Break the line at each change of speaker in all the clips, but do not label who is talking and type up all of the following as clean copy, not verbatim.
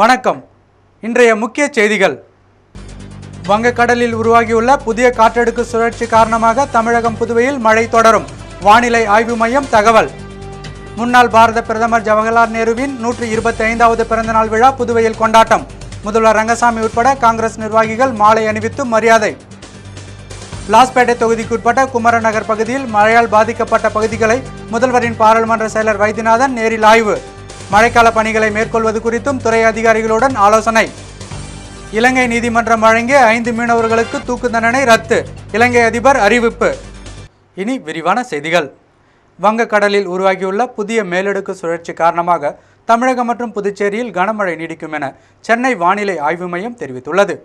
வணக்கம். இன்றைய முக்கிய செய்திகள். வங்கக்கடலில் உருவாகியுள்ள புதிய காற்றடுக்கு சுழற்சி காரணமாக தமிழகம் புதுவையில் மழை தொடரும். வானிலை ஆய்வு மையம் தகவல். முன்னாள் பாரத பிரதமர் ஜவஹர்லால் நேருவின் 125வது பிறந்தநாள் விழா புதுவையில் கொண்டாட்டம். முதல்வர் ரங்கசாமி உட்பட காங்கிரஸ் நிர்வாகிகள் மாலை அணிவித்து மரியாதை. லாஸ்பேட்டை தொகுதிக்குட்பட்ட குமரன் நகர் பகுதியில் மழையால் பாதிக்கப்பட்ட பகுதிகளை முதல்வரின் பாராளுமன்ற செயலர் வைத்தியநாதன் நேரில் ஆய்வு. மழைக்கால பணிகளை மேற்கொள்வது குறித்தும் துறை அதிகாரிகளுடன் ஆலோசனை. இலங்கை நீதிமன்றம் வழங்கிய 5 மீனவர்களுக்கு தூக்கு தண்டனை ரத்து. இலங்கை அதிபர் அறிவிப்பு. இனி விரிவான செய்திகள். வங்கக்கடலில் உருவாகியுள்ள புதிய மேலடுக்கு சுழற்சி காரணமாக தமிழகம் மற்றும் புதுச்சேரியில் கனமழை நீடிக்கும் என சென்னை வானிலை ஆய்வு மையம் தெரிவித்துள்ளது.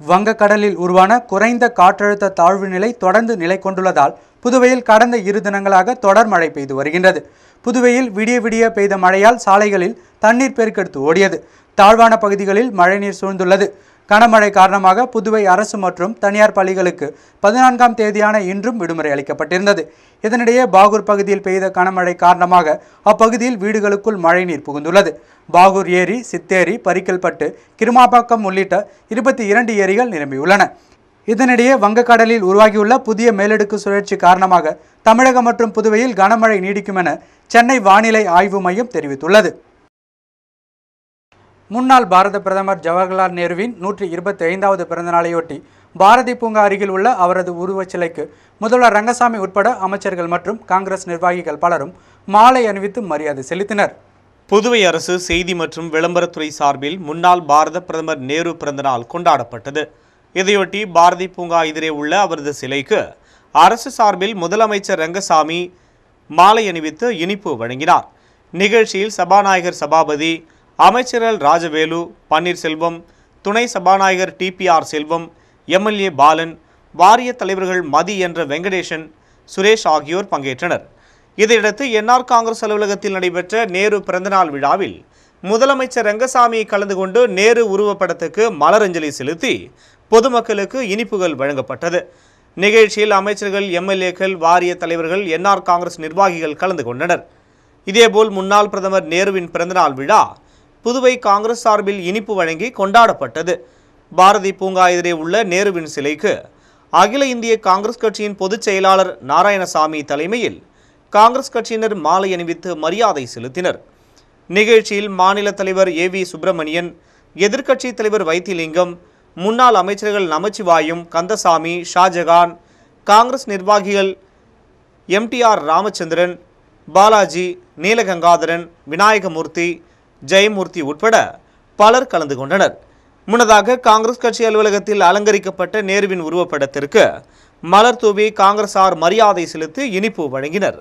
வங்கக்கடலில் உருவான குறைந்த காற்றழுத்த தாழ்வு நிலை தொடர்ந்து நிலை கொண்டுள்ளதால் புதுவையில் கடந்த 2 தினங்களாக தொடர் மழை பெய்து வருகின்றது. புதுவையில் விடிய விடிய பெய்த மழையால் சாலைகளில் தண்ணீர் பெருக்கெடுத்து ஓடியது. தாழ்வான பகுதிகளில் மழைநீர் சூழ்ந்துள்ளது. கனமழை காரணமாக புதுவை அரசு மற்றும் தனியார் பள்ளிகளுக்கு 14ஆம் தேதியான இன்றும் விடுமுறை அளிக்கப்பட்டிருந்தது. இதனிடையே பாகூர் பகுதியில் பெய்த கனமழை காரணமாக அப்பகுதியில் வீடுகளுக்குள் மழைநீர் புகுந்துள்ளது. பாகூர் ஏரி, சித்தேரி, பரிக்கல்பட்டு, கிருமாப்பாக்கம் உள்ளிட்ட 22 ஏரிகள் நிரம்பியுள்ளன. இதனிடையே வங்கக்கடலில் உருவாகியுள்ள புதிய மேலடுக்கு சுழற்சி காரணமாக தமிழகம் மற்றும் புதுவையில் கனமழை நீடிக்கும் என சென்னை வானிலை ஆய்வு மையம் தெரிவித்துள்ளது. முன்னாள் பாரத பிரதமர் ஜவஹர்லால் நேருவின் 125வது பிறந்தநாளையொட்டி பாரதி பூங்கா அருகில் உள்ள அவரது உருவச் சிலைக்கு முதல்வர் ரங்கசாமி உட்பட அமைச்சர்கள் மற்றும் காங்கிரஸ் நிர்வாகிகள் பலரும் மாலை அணிவித்து மரியாதை செலுத்தினர்.
புதுவை அரசு செய்தி மற்றும் விளம்பரத்துறை சார்பில் முன்னாள் பாரத பிரதமர் நேரு பிறந்தநாள் கொண்டாடப்பட்டது. இதையொட்டி பாரதி பூங்கா எதிரே உள்ள அவரது சிலைக்கு அரசு சார்பில் முதலமைச்சர் ரங்கசாமி மாலை அணிவித்து இனிப்பு வழங்கினார். நிகழ்ச்சியில் சபாநாயகர் சபாபதி, அமைச்சர்கள் ராஜவேலு, பன்னீர்செல்வம், துணை சபாநாயகர் TPR செல்வம், MLA பாலன், வாரிய தலைவர்கள் மதி என்ற வெங்கடேசன், சுரேஷ் ஆகியோர் பங்கேற்றனர். இதையடுத்து என்ஆர் காங்கிரஸ் அலுவலகத்தில் நடைபெற்ற நேரு பிறந்தநாள் விழாவில் முதலமைச்சர் ரங்கசாமி கலந்து கொண்டு நேரு உருவப்படத்துக்கு மலரஞ்சலி செலுத்தி பொதுமக்களுக்கு இனிப்புகள் வழங்கப்பட்டது. நிகழ்ச்சியில் அமைச்சர்கள், MLAக்கள், வாரிய தலைவர்கள், என்ஆர் காங்கிரஸ் நிர்வாகிகள் கலந்து கொண்டனர். இதேபோல் முன்னாள் பிரதமர் நேருவின் பிறந்தநாள் விழா புதுவை காங்கிரஸ் சார்பில் இனிப்பு வழங்கி கொண்டாடப்பட்டது. பாரதி பூங்கா எதிரே உள்ள நேருவின் சிலைக்கு அகில இந்திய காங்கிரஸ் கட்சியின் பொதுச் செயலாளர் நாராயணசாமி தலைமையில் காங்கிரஸ் கட்சியினர் மாலை அணிவித்து மரியாதை செலுத்தினர். நிகழ்ச்சியில் மாநில தலைவர் AV சுப்பிரமணியன், எதிர்க்கட்சி தலைவர் வைத்திலிங்கம், முன்னாள் அமைச்சர்கள் நமச்சிவாயம், கந்தசாமி, ஷாஜகான், காங்கிரஸ் நிர்வாகிகள் MTR ராமச்சந்திரன், பாலாஜி, நீலகங்காதரன், விநாயகமூர்த்தி, ஜெயமூர்த்தி உட்பட பலர் கலந்து கொண்டனர். முன்னதாக காங்கிரஸ் கட்சி அலுவலகத்தில் அலங்கரிக்கப்பட்ட நேருவின் உருவப்படத்திற்கு மலர் தூவி காங்கிரசார் மரியாதை செலுத்தி இனிப்பு வழங்கினர்.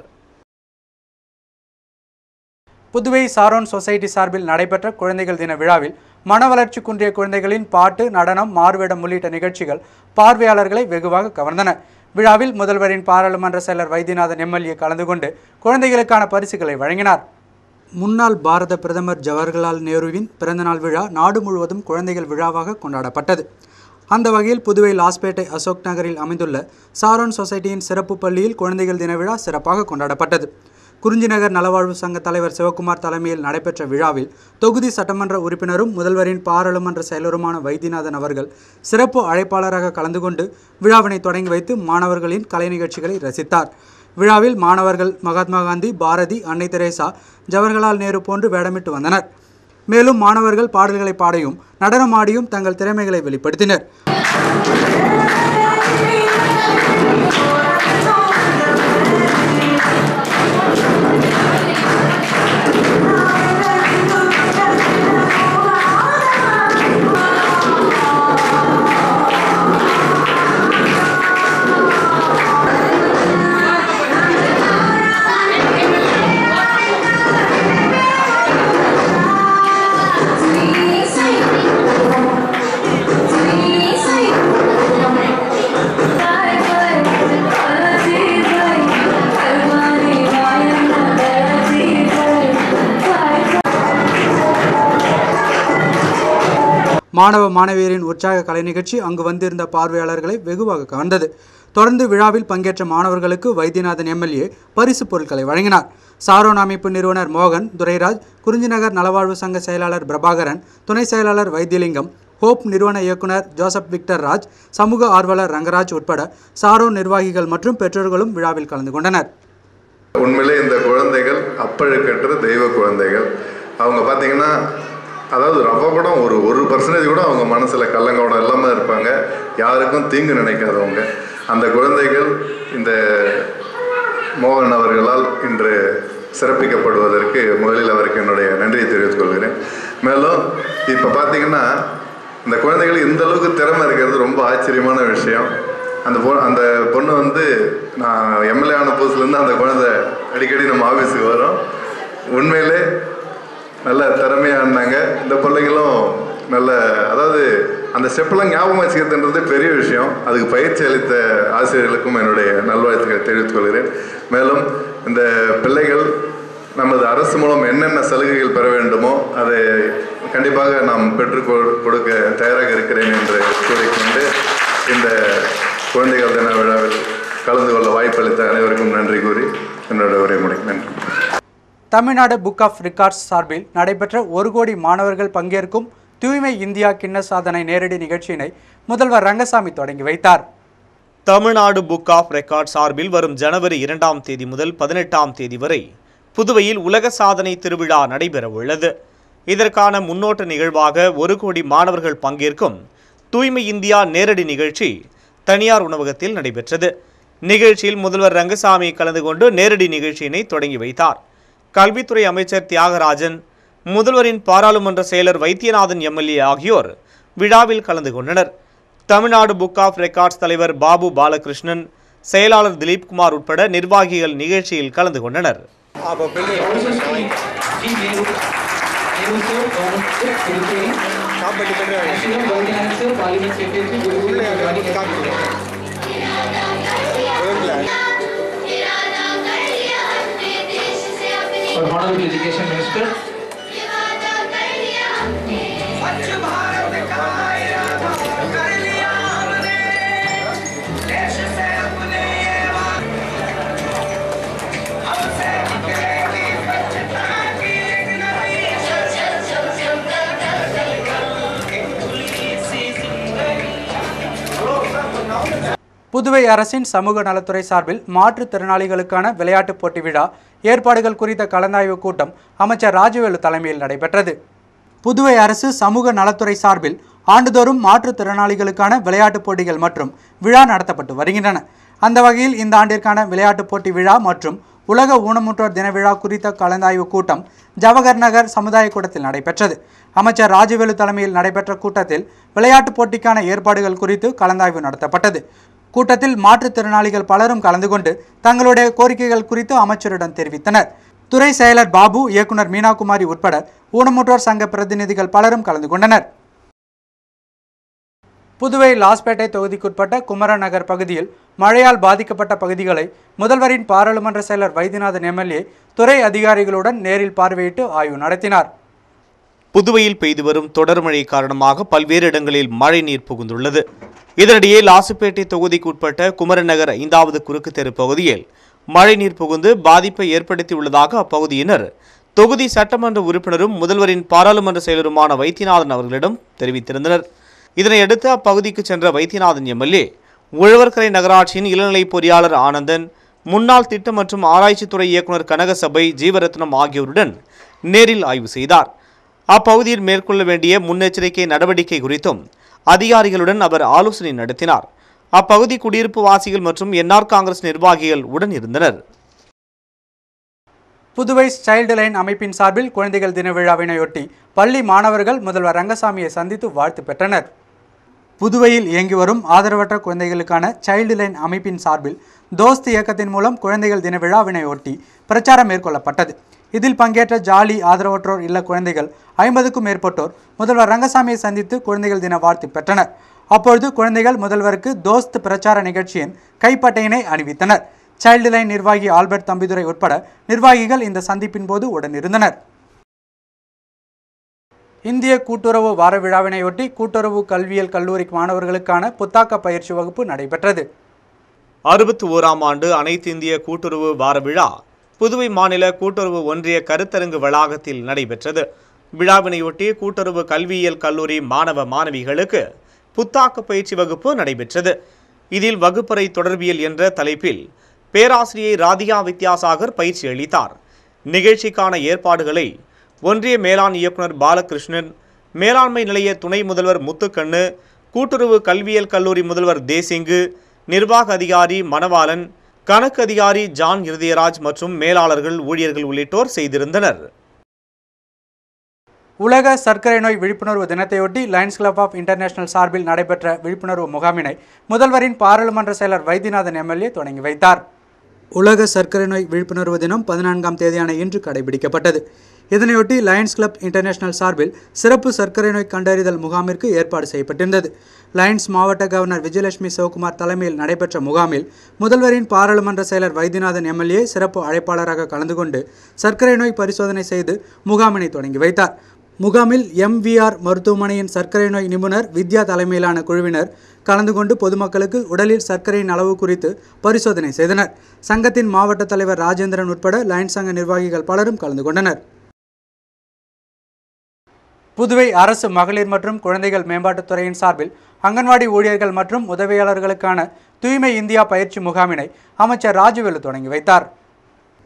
புதுவை சாரோன் சொசைட்டி சார்பில் நடைபெற்ற குழந்தைகள் தின விழாவில் மனவளர்ச்சி குன்றிய குழந்தைகளின் பாட்டு, நடனம், மாறுவேடம் உள்ளிட்ட நிகழ்ச்சிகள் பார்வையாளர்களை வெகுவாக கவர்ந்தன. விழாவில் முதல்வரின் பாராளுமன்ற செயலர் வைத்தியநாதன் MLA கலந்து கொண்டு குழந்தைகளுக்கான பரிசுகளை வழங்கினார். முன்னாள் பாரத பிரதமர் ஜவஹர்லால் நேருவின் பிறந்தநாள் விழா நாடு முழுவதும் குழந்தைகள் விழாவாக கொண்டாடப்பட்டது. அந்த வகையில் புதுவை லாஸ்பேட்டை அசோக் நகரில் அமைந்துள்ள சாரோன் சொசைட்டியின் சிறப்பு பள்ளியில் குழந்தைகள் தின விழா சிறப்பாக கொண்டாடப்பட்டது. குறிஞ்சிநகர் நலவாழ்வு சங்க தலைவர் சிவகுமார் தலைமையில் நடைபெற்ற விழாவில் தொகுதி சட்டமன்ற உறுப்பினரும் முதல்வரின் பாராளுமன்ற செயலருமான வைத்தியநாதன் அவர்கள் சிறப்பு அழைப்பாளராக கலந்து கொண்டு விழாவினை தொடங்கி வைத்து மாணவர்களின் கலை நிகழ்ச்சிகளை ரசித்தார். விழாவில் மாணவர்கள் மகாத்மா காந்தி, பாரதி, அன்னை தெரேசா, ஜவஹர்லால் நேரு போன்று வேடமிட்டு வந்தனர். மேலும் மாணவர்கள் பாடல்களை பாடியும் நடனமாடியும் தங்கள் திறமைகளை வெளிப்படுத்தினர். மாணவ மாணவியரின் உற்சாக கலை நிகழ்ச்சி அங்கு வந்திருந்த பார்வையாளர்களை வெகுவாக கவர்ந்தது. தொடர்ந்து விழாவில் பங்கேற்ற மாணவர்களுக்கு வைத்தியநாதன் MLA பரிசு பொருட்களை வழங்கினார். சாரோன் அமைப்பு நிறுவனர் மோகன் துரைராஜ், குறிஞ்சிநகர் நலவாழ்வு சங்க செயலாளர் பிரபாகரன், துணை செயலாளர் வைத்தியலிங்கம், ஹோப் நிறுவன இயக்குனர் ஜோசப் விக்டர் ராஜ், சமூக ஆர்வலர் ரங்கராஜ் உட்பட சாரோன் நிர்வாகிகள் மற்றும் பெற்றோர்களும் விழாவில் கலந்து கொண்டனர்.
உண்மையிலே இந்த குழந்தைகள் அப்பழுக்கற்ற தெய்வ குழந்தைகள். அவங்க பார்த்தீங்கன்னா, அதாவது ரொம்ப கூட ஒரு 1% கூட அவங்க மனசில் கள்ளங்கவடம் இல்லாமல் இருப்பாங்க. யாருக்கும் தீங்கு நினைக்காதவங்க. அந்த குழந்தைகள் இந்த மோகன் அவர்களால் இன்று சிறப்பிக்கப்படுவதற்கு முதலில் அவருக்கு என்னுடைய நன்றியை தெரிவித்துக் கொள்கிறேன். மேலும் இப்போ பார்த்தீங்கன்னா, இந்த குழந்தைகள் இந்த அளவுக்கு திறமை இருக்கிறது ரொம்ப ஆச்சரியமான விஷயம். அந்த பொண்ணு வந்து நான் எம்எல்ஏ ஆன புதுசுலேருந்து அந்த குழந்தை அடிக்கடி நம்ம ஆஃபீஸுக்கு வரும். உண்மையிலே நல்ல திறமையாக இருந்தாங்க. இந்த பிள்ளைங்களும் நல்ல, அதாவது அந்த ஸ்டெப்பெல்லாம் ஞாபகம் வச்சுக்கிறதுன்றது பெரிய விஷயம். அதுக்கு பயிற்சி அளித்த ஆசிரியர்களுக்கும் என்னுடைய நல்வாழ்த்துக்களை தெரிவித்துக் கொள்கிறேன். மேலும் இந்த பிள்ளைகள் நமது அரசு மூலம் என்னென்ன சலுகைகள் பெற வேண்டுமோ அதை கண்டிப்பாக நாம் பெற்றுக் கொடுக்க தயாராக இருக்கிறேன் என்று கூறிக்கொண்டு இந்த குழந்தைகள் தின விழாவில் கலந்து கொள்ள வாய்ப்பளித்த அனைவருக்கும் நன்றி கூறி என்னோட உரை முடிக்கும். நன்றி.
தமிழ்நாடு புக் ஆஃப் ரெக்கார்ட்ஸ் சார்பில் நடைபெற்ற 1 கோடி மாணவர்கள் பங்கேற்கும் தூய்மை இந்தியா கிண்ண சாதனை நேரடி நிகழ்ச்சியினை முதல்வர் ரங்கசாமி தொடங்கி வைத்தார்.
தமிழ்நாடு புக் ஆஃப் ரெக்கார்ட் சார்பில் வரும் ஜனவரி 2ஆம் தேதி முதல் 18ஆம் தேதி வரை புதுவையில் உலக சாதனை திருவிழா நடைபெற உள்ளது. இதற்கான முன்னோட்ட நிகழ்வாக 1 கோடி மாணவர்கள் பங்கேற்கும் தூய்மை இந்தியா நேரடி நிகழ்ச்சி தனியார் உணவகத்தில் நடைபெற்றது. நிகழ்ச்சியில் முதல்வர் ரங்கசாமி கலந்து கொண்டு நேரடி நிகழ்ச்சியினை தொடங்கி வைத்தார். கல்வித்துறை அமைச்சர் தியாகராஜன், முதல்வரின் பாராளுமன்ற செயலர் வைத்தியநாதன் எம்எல்ஏ ஆகியோர் விழாவில் கலந்து கொண்டனர். தமிழ்நாடு புக் ஆஃப் ரெக்கார்ட்ஸ் தலைவர் பாபு பாலகிருஷ்ணன், செயலாளர் திலீப்குமார் உட்பட நிர்வாகிகள் நிகழ்ச்சியில் கலந்து கொண்டனர்.
और Honorable Education Minister.
புதுவை அரசின் சமூக நலத்துறை சார்பில் மாற்றுத்திறனாளிகளுக்கான விளையாட்டுப் போட்டி விழா ஏற்பாடுகள் குறித்த கலந்தாய்வு கூட்டம் அமைச்சர் ராஜவேலு தலைமையில் நடைபெற்றது. புதுவை அரசு சமூக நலத்துறை சார்பில் ஆண்டுதோறும் மாற்றுத்திறனாளிகளுக்கான விளையாட்டுப் போட்டிகள் மற்றும் விழா நடத்தப்பட்டு வருகின்றன. அந்த வகையில் இந்த ஆண்டிற்கான விளையாட்டுப் போட்டி விழா மற்றும் உலக ஊனமுற்றோர் தின விழா குறித்த கலந்தாய்வு கூட்டம் ஜவஹர் நகர் சமுதாய கூடத்தில் நடைபெற்றது. அமைச்சர் ராஜவேலு தலைமையில் நடைபெற்ற கூட்டத்தில் விளையாட்டுப் போட்டிக்கான ஏற்பாடுகள் குறித்து கலந்தாய்வு நடத்தப்பட்டது. கூட்டத்தில் மாற்றுத்திறனாளிகள் பலரும் கலந்து கொண்டு தங்களுடைய கோரிக்கைகள் குறித்து அமைச்சரிடம் தெரிவித்தனர். துறை செயலர் பாபு, இயக்குனர் மீனாகுமாரி உட்பட ஊனமுற்றோர் சங்க பிரதிநிதிகள் பலரும் கலந்து கொண்டனர். புதுவை லாஸ்பேட்டை தொகுதிக்குட்பட்ட குமரன் நகர் பகுதியில் மழையால் பாதிக்கப்பட்ட பகுதிகளை முதல்வரின் பாராளுமன்ற செயலர் வைத்தியநாதன் எம்எல்ஏ துறை அதிகாரிகளுடன் நேரில் பார்வையிட்டு ஆய்வு நடத்தினார்.
புதுவையில் பெய்து வரும் தொடர் மழை காரணமாக பல்வேறு இடங்களில் மழை நீர் புகுந்துள்ளது. இதனிடையே லாசுப்பேட்டை தொகுதிக்கு உட்பட்ட குமரன் நகர் 5வது குறுக்கு தெரு பகுதியில் மழைநீர் புகுந்து பாதிப்பை ஏற்படுத்தியுள்ளதாக அப்பகுதியினர் தொகுதி சட்டமன்ற உறுப்பினரும் முதல்வரின் பாராளுமன்ற செயலருமான வைத்தியநாதன் அவர்களிடம் தெரிவித்திருந்தனர். இதனையடுத்து அப்பகுதிக்கு சென்ற வைத்தியநாதன் எம்எல்ஏ உழவர்கரை நகராட்சியின் இளநிலை பொறியாளர் ஆனந்தன், முன்னாள் திட்டம் மற்றும் ஆராய்ச்சித்துறை இயக்குநர் கனகசபை ஜீவரத்னம் ஆகியோருடன் நேரில் ஆய்வு செய்தார். அப்பகுதியில் மேற்கொள்ள வேண்டிய முன்னெச்சரிக்கை நடவடிக்கை குறித்தும் அதிகாரிகளுடன் அவர் ஆலோசனை நடத்தினார். அப்பகுதி குடியிருப்பு வாசிகள் மற்றும் என்ஆர் காங்கிரஸ் நிர்வாகிகள் உடன் இருந்தனர்.
புதுவை சைல்டு லைன் அமைப்பின் சார்பில் குழந்தைகள் தின விழாவினையொட்டி பள்ளி மாணவர்கள் முதல்வர் ரங்கசாமியை சந்தித்து வாழ்த்து பெற்றனர். புதுவையில் இயங்கி வரும் ஆதரவற்ற குழந்தைகளுக்கான சைல்டு லைன் அமைப்பின் சார்பில் தோஸ்த் இயக்கத்தின் மூலம் குழந்தைகள் தின விழாவினையொட்டி பிரச்சாரம் மேற்கொள்ளப்பட்டது. இதில் பங்கேற்ற ஜாலி ஆதரவற்றோர் இல்ல குழந்தைகள் 50க்கும் மேற்பட்டோர் முதல்வர் ரங்கசாமியை சந்தித்து குழந்தைகள் தின வாழ்த்து பெற்றனர். அப்பொழுது குழந்தைகள் முதல்வருக்கு தோஸ்த் பிரச்சார நிகழ்ச்சியின் கைப்பட்டையினை அணிவித்தனர். சைல்டு லைன் நிர்வாகி ஆல்பர்ட் தம்பிதுரை உட்பட நிர்வாகிகள் இந்த சந்திப்பின் போது உடனிருந்தனர். இந்திய கூட்டுறவு வார விழாவினையொட்டி கூட்டுறவு கல்வியியல் கல்லூரி மாணவர்களுக்கான புத்தாக்க பயிற்சி வகுப்பு நடைபெற்றது.
61ஆம் ஆண்டு அனைத்து இந்திய கூட்டுறவு வார விழா புதுவை மாநில கூட்டுறவு ஒன்றிய கருத்தரங்கு வளாகத்தில் நடைபெற்றது. விழாவினையொட்டி கூட்டுறவு கல்வியியல் கல்லூரி மாணவ மாணவிகளுக்கு புத்தாக்க பயிற்சி வகுப்பு நடைபெற்றது. இதில் வகுப்பறை தொடர்பியல் என்ற தலைப்பில் பேராசிரியை ராதிகா வித்யாசாகர் பயிற்சி அளித்தார். நிகழ்ச்சிக்கான ஏற்பாடுகளை ஒன்றிய மேலாண் இயக்குனர் பாலகிருஷ்ணன், மேலாண்மை நிலைய துணை முதல்வர் முத்துக்கண்ணு, கூட்டுறவு கல்வியியல் கல்லூரி முதல்வர் தேசிங்கு, நிர்வாக அதிகாரி மணவாளன், கணக்கு அதிகாரி ஜான் இருதயராஜ் மற்றும் மேலாளர்கள், ஊழியர்கள் உள்ளிட்டோர் செய்திருந்தனர்.
உலக சர்க்கரை நோய் விழிப்புணர்வு தினத்தையொட்டி லயன்ஸ் கிளப் ஆஃப் இன்டர்நேஷனல் சார்பில் நடைபெற்ற விழிப்புணர்வு முகாமினை முதல்வரின் பாராளுமன்ற செயலர் வைத்தியநாதன் எம்எல்ஏ தொடங்கி வைத்தார். உலக சர்க்கரை நோய் விழிப்புணர்வு தினம் 14ஆம் தேதியான இன்று கடைபிடிக்கப்பட்டது. இதனையொட்டி லயன்ஸ் கிளப் இன்டர்நேஷனல் சார்பில் சிறப்பு சர்க்கரை நோய் கண்டறிதல் முகாமிற்கு ஏற்பாடு செய்யப்பட்டிருந்தது. லயன்ஸ் மாவட்ட கவர்னர் விஜயலட்சுமி சிவகுமார் தலைமையில் நடைபெற்ற முகாமில் முதல்வரின் பாராளுமன்ற செயலர் வைத்தியநாதன் எம்எல்ஏ சிறப்பு அழைப்பாளராக கலந்து கொண்டு சர்க்கரை நோய் பரிசோதனை செய்து முகாமினை தொடங்கி வைத்தார். முகாமில் எம்விஆர் மருத்துவமனையின் சர்க்கரை நோய் நிபுணர் வித்யா தலைமையிலான குழுவினர் கலந்து கொண்டு பொதுமக்களுக்கு உடலில் சர்க்கரையின் அளவு குறித்து பரிசோதனை செய்தனர். சங்கத்தின் மாவட்ட தலைவர் ராஜேந்திரன் உட்பட லயன்ஸ் சங்க நிர்வாகிகள் பலரும் கலந்து கொண்டனர். புதுவை அரசு மகளிர் மற்றும் குழந்தைகள் மேம்பாட்டுத்துறையின் சார்பில் அங்கன்வாடி ஊழியர்கள் மற்றும் உதவியாளர்களுக்கான தூய்மை இந்தியா பயிற்சி முகாமினை அமைச்சர் ராஜவேலு தொடங்கி வைத்தார்.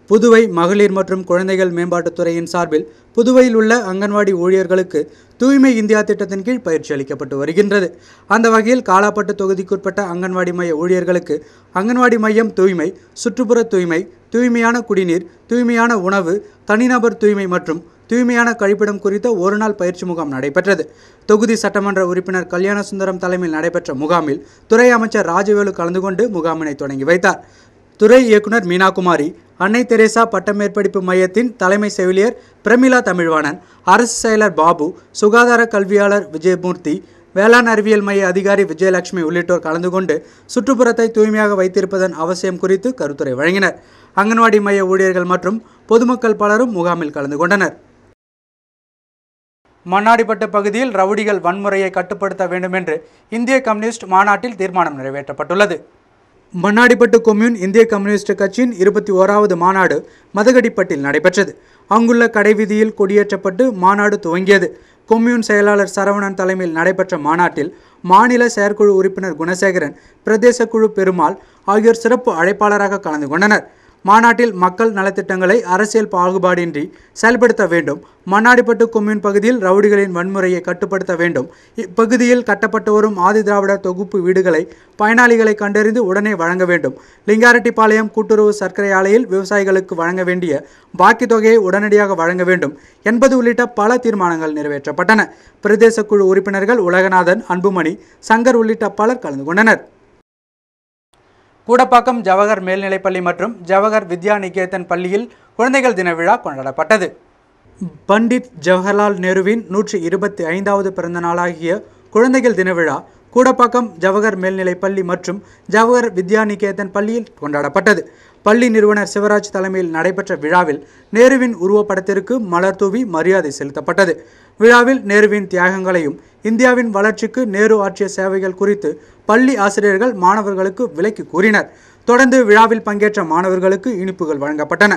புதுவை மகளிர் மற்றும் குழந்தைகள் மேம்பாட்டுத்துறையின் சார்பில் புதுவையில் உள்ள அங்கன்வாடி ஊழியர்களுக்கு தூய்மை இந்தியா திட்டத்தின் கீழ் பயிற்சி அளிக்கப்பட்டு வருகின்றது. அந்த வகையில் காலாப்பட்டு தொகுதிக்குட்பட்ட அங்கன்வாடி மைய ஊழியர்களுக்கு அங்கன்வாடி மையம் தூய்மை, சுற்றுப்புற தூய்மை, தூய்மையான குடிநீர், தூய்மையான உணவு, தனிநபர் தூய்மை மற்றும் தூய்மையான கழிப்பிடம் குறித்த ஒருநாள் பயிற்சி முகாம் நடைபெற்றது. தொகுதி சட்டமன்ற உறுப்பினர் கல்யாணசுந்தரம் தலைமையில் நடைபெற்ற முகாமில் துறை அமைச்சர் ராஜவேலு கலந்து கொண்டு முகாமினை தொடங்கி வைத்தார். துறை இயக்குனர் மீனாகுமாரி, அன்னை தெரேசா பட்டமேற்படிப்பு மையத்தின் தலைமை செவிலியர் பிரமிளா தமிழ்வாணன், அரசு செயலர் பாபு, சுகாதார கல்வியாளர் விஜயமூர்த்தி, வேளாண் அறிவியல் மைய அதிகாரி விஜயலட்சுமி உள்ளிட்டோர் கலந்து கொண்டு சுற்றுப்புறத்தை தூய்மையாக வைத்திருப்பதன் அவசியம் குறித்து கருத்துரை வழங்கினர். அங்கன்வாடி மைய ஊழியர்கள் மற்றும் பொதுமக்கள் பலரும் முகாமில் கலந்து கொண்டனர். மண்ணாடிப்பட்டு பகுதியில் ரவுடிகள் வன்முறையை கட்டுப்படுத்த வேண்டும் என்று இந்திய கம்யூனிஸ்ட் மாநாட்டில் தீர்மானம் நிறைவேற்றப்பட்டுள்ளது. மண்ணாடிப்பட்டு கொம்யூன் இந்திய கம்யூனிஸ்ட் கட்சியின் 21வது மாநாடு மதகடிப்பட்டில் நடைபெற்றது. அங்குள்ள கடைவீதியில் கொடியேற்றப்பட்டு மாநாடு துவங்கியது. கொம்யூன் செயலாளர் சரவணன் தலைமையில் நடைபெற்ற மாநாட்டில் மாநில செயற்குழு உறுப்பினர் குணசேகரன், பிரதேச குழு பெருமாள் ஆகியோர் சிறப்பு அழைப்பாளராக கலந்து கொண்டனர். மாநாட்டில் மக்கள் நலத்திட்டங்களை அரசியல் பாகுபாடின்றி செயல்படுத்த வேண்டும், மண்ணாடிப்பட்டு கொம்யூன் பகுதியில் ரவுடிகளின் வன்முறையை கட்டுப்படுத்த வேண்டும், இப்பகுதியில் கட்டப்பட்டு வரும் ஆதி திராவிடர் தொகுப்பு வீடுகளை பயனாளிகளை கண்டறிந்து உடனே வழங்க வேண்டும், லிங்காரெட்டிப்பாளையம் கூட்டுறவு சர்க்கரை ஆலையில் விவசாயிகளுக்கு வழங்க வேண்டிய பாக்கி தொகையை உடனடியாக வழங்க வேண்டும் என்பது உள்ளிட்ட பல தீர்மானங்கள் நிறைவேற்றப்பட்டன. பிரதேச குழு உறுப்பினர்கள் உலகநாதன், அன்புமணி, சங்கர் உள்ளிட்ட பலர் கலந்து கொண்டனர். கூடப்பாக்கம் ஜவஹர் மேல்நிலைப்பள்ளி மற்றும் ஜவஹர் வித்யா நிகேதன் பள்ளியில் குழந்தைகள் தின விழா கொண்டாடப்பட்டது. பண்டிட் ஜவஹர்லால் நேருவின் 125வது பிறந்த நாளாகிய குழந்தைகள் தின விழா கூடப்பாக்கம் ஜவஹர் மேல்நிலைப்பள்ளி மற்றும் ஜவஹர் வித்யா நிகேதன் பள்ளியில் கொண்டாடப்பட்டது. பள்ளி நிறுவனர் சிவராஜ் தலைமையில் நடைபெற்ற விழாவில் நேருவின் உருவப்படத்திற்கு மலர் தூவி மரியாதை செலுத்தப்பட்டது. விழாவில் நேருவின் தியாகங்களையும் இந்தியாவின் வளர்ச்சிக்கு நேரு ஆற்றிய சேவைகள் குறித்து பள்ளி ஆசிரியர்கள் மாணவர்களுக்கு விளக்கி கூறினர். தொடர்ந்து விழாவில் பங்கேற்ற மாணவர்களுக்கு இனிப்புகள் வழங்கப்பட்டன.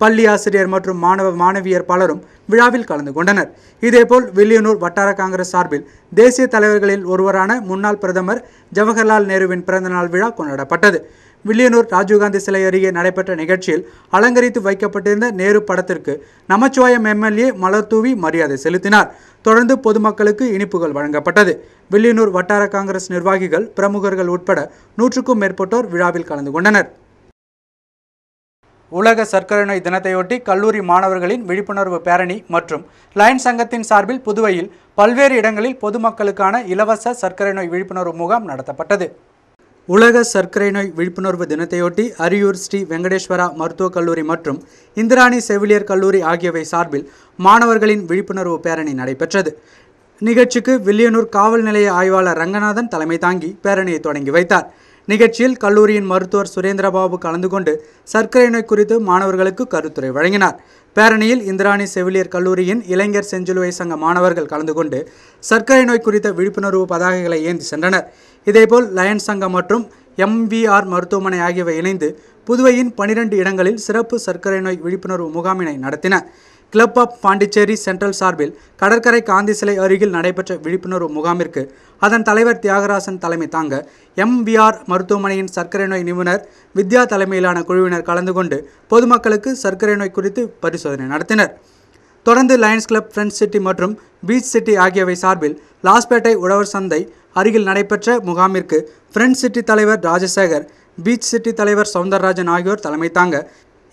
பள்ளி ஆசிரியர் மற்றும் மாணவ மாணவியர் பலரும் விழாவில் கலந்து கொண்டனர். இதேபோல் வில்லியனூர் வட்டார காங்கிரஸ் சார்பில் தேசிய தலைவர்களில் ஒருவரான முன்னாள் பிரதமர் ஜவஹர்லால் நேருவின் பிறந்தநாள் விழா கொண்டாடப்பட்டது. வில்லியனூர் ராஜீவ்காந்தி சிலை அருகே நடைபெற்ற நிகழ்ச்சியில் அலங்கரித்து வைக்கப்பட்டிருந்த நேரு படத்திற்கு நமச்சிவாயம் எம்எல்ஏ மலர் தூவி மரியாதை செலுத்தினார். தொடர்ந்து பொதுமக்களுக்கு இனிப்புகள் வழங்கப்பட்டது. வில்லியனூர் வட்டார காங்கிரஸ் நிர்வாகிகள், பிரமுகர்கள் உட்பட 100க்கும் மேற்பட்டோர் விழாவில் கலந்து கொண்டனர். உலக சர்க்கரை நோய் தினத்தையொட்டி கல்லூரி மாணவர்களின் விழிப்புணர்வு பேரணி மற்றும் லயன்ஸ் சங்கத்தின் சார்பில் புதுவையில் பல்வேறு இடங்களில் பொதுமக்களுக்கான இலவச சர்க்கரை நோய் விழிப்புணர்வு முகாம் நடத்தப்பட்டது. உலக சர்க்கரை நோய் விழிப்புணர்வு தினத்தையொட்டி அரியூர் ஸ்ரீ வெங்கடேஸ்வரா மருத்துவக் கல்லூரி மற்றும் இந்திராணி செவிலியர் கல்லூரி ஆகியவை சார்பில் மாணவர்களின் விழிப்புணர்வு பேரணி நடைபெற்றது. நிகழ்ச்சிக்கு வில்லியனூர் காவல் நிலைய ஆய்வாளர் ரங்கநாதன் தலைமை தாங்கி பேரணியை தொடங்கி வைத்தார். நிகழ்ச்சியில் கல்லூரியின் மருத்துவர் சுரேந்திரபாபு கலந்து கொண்டு சர்க்கரை நோய் குறித்து மாணவர்களுக்கு கருத்துரை வழங்கினார். பேரணியில் இந்திராணி செவிலியர் கல்லூரியின் இளைஞர் செஞ்சிலுவை சங்க மாணவர்கள் கலந்து கொண்டு சர்க்கரை நோய் குறித்த விழிப்புணர்வு பதாகைகளை ஏந்தி சென்றனர். இதேபோல் லயன்ஸ் சங்கம் மற்றும் எம்விஆர் மருத்துவமனை ஆகியவை இணைந்து புதுவையின் 12 இடங்களில் சிறப்பு சர்க்கரை நோய் விழிப்புணர்வு முகாமினை நடத்தின. கிளப் ஆஃப் பாண்டிச்சேரி சென்ட்ரல் சார்பில் கடற்கரை காந்தி சிலை அருகில் நடைபெற்ற விழிப்புணர்வு முகாமிற்கு அதன் தலைவர் தியாகராசன் தலைமை தாங்க MVR மருத்துவமனையின் சர்க்கரை நோய் நிபுணர் வித்யா தலைமையிலான குழுவினர் கலந்து கொண்டு பொதுமக்களுக்கு சர்க்கரை நோய் குறித்து பரிசோதனை நடத்தினர். தொடர்ந்து லயன்ஸ் கிளப், ஃப்ரெண்ட்ஸ் சிட்டி மற்றும் பீச் சிட்டி ஆகியவை சார்பில் லாஸ்பேட்டை உழவர் சந்தை அருகில் நடைபெற்ற முகாமிற்கு ஃப்ரெண்ட்ஸ் சிட்டி தலைவர் ராஜசேகர், பீச் சிட்டி தலைவர் சவுந்தரராஜன் ஆகியோர் தலைமை தாங்க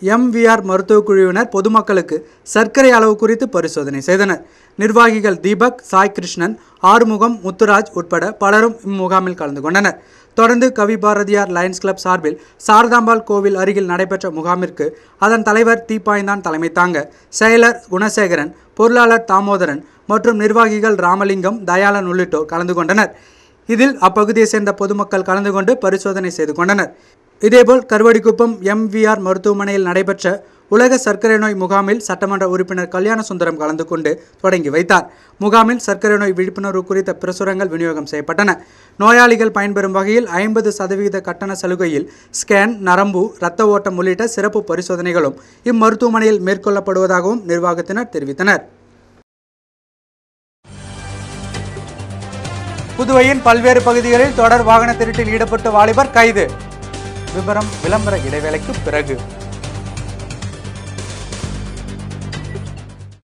MVR மருத்துவ குழுவினர் பொதுமக்களுக்கு சர்க்கரை அளவு குறித்து பரிசோதனை செய்தனர். நிர்வாகிகள் தீபக், சாய் கிருஷ்ணன், ஆறுமுகம், முத்துராஜ் உட்பட பலரும் இம்முகாமில் கலந்து கொண்டனர். தொடர்ந்து கவி பாரதியார் லயன்ஸ் கிளப் சார்பில் சாரதாம்பாள் கோவில் அருகில் நடைபெற்ற முகாமிற்கு அதன் தலைவர் தீப்பாய்ந்தான் தலைமை தாங்க செயலர் குணசேகரன், பொருளாளர் தாமோதரன் மற்றும் நிர்வாகிகள் ராமலிங்கம், தயாளன் உள்ளிட்டோர் கலந்து கொண்டனர். இதில் அப்பகுதியை சேர்ந்த பொதுமக்கள் கலந்து கொண்டு பரிசோதனை செய்து கொண்டனர். இதேபோல் கருவடிக்குப்பம் MVR மருத்துவமனையில் நடைபெற்ற உலக சர்க்கரை நோய் முகாமில் சட்டமன்ற உறுப்பினர் கல்யாண சுந்தரம் கலந்து கொண்டு தொடங்கி வைத்தார். முகாமில் சர்க்கரை நோய் விழிப்புணர்வு குறித்த பிரசுரங்கள் விநியோகம் செய்யப்பட்டன. நோயாளிகள் பயன்பெறும் வகையில் 50% கட்டண சலுகையில் ஸ்கேன், நரம்பு, இரத்த ஓட்டம் உள்ளிட்ட சிறப்பு பரிசோதனைகளும் இம்மருத்துவமனையில் மேற்கொள்ளப்படுவதாகவும் நிர்வாகத்தினர் தெரிவித்தனர். புதுவையின் பல்வேறு பகுதிகளில் தொடர் வாகன திருட்டில் ஈடுபட்ட வாலிபர் கைது. விவரம் விளம்பர இடைவேளைக்கு பிறகு.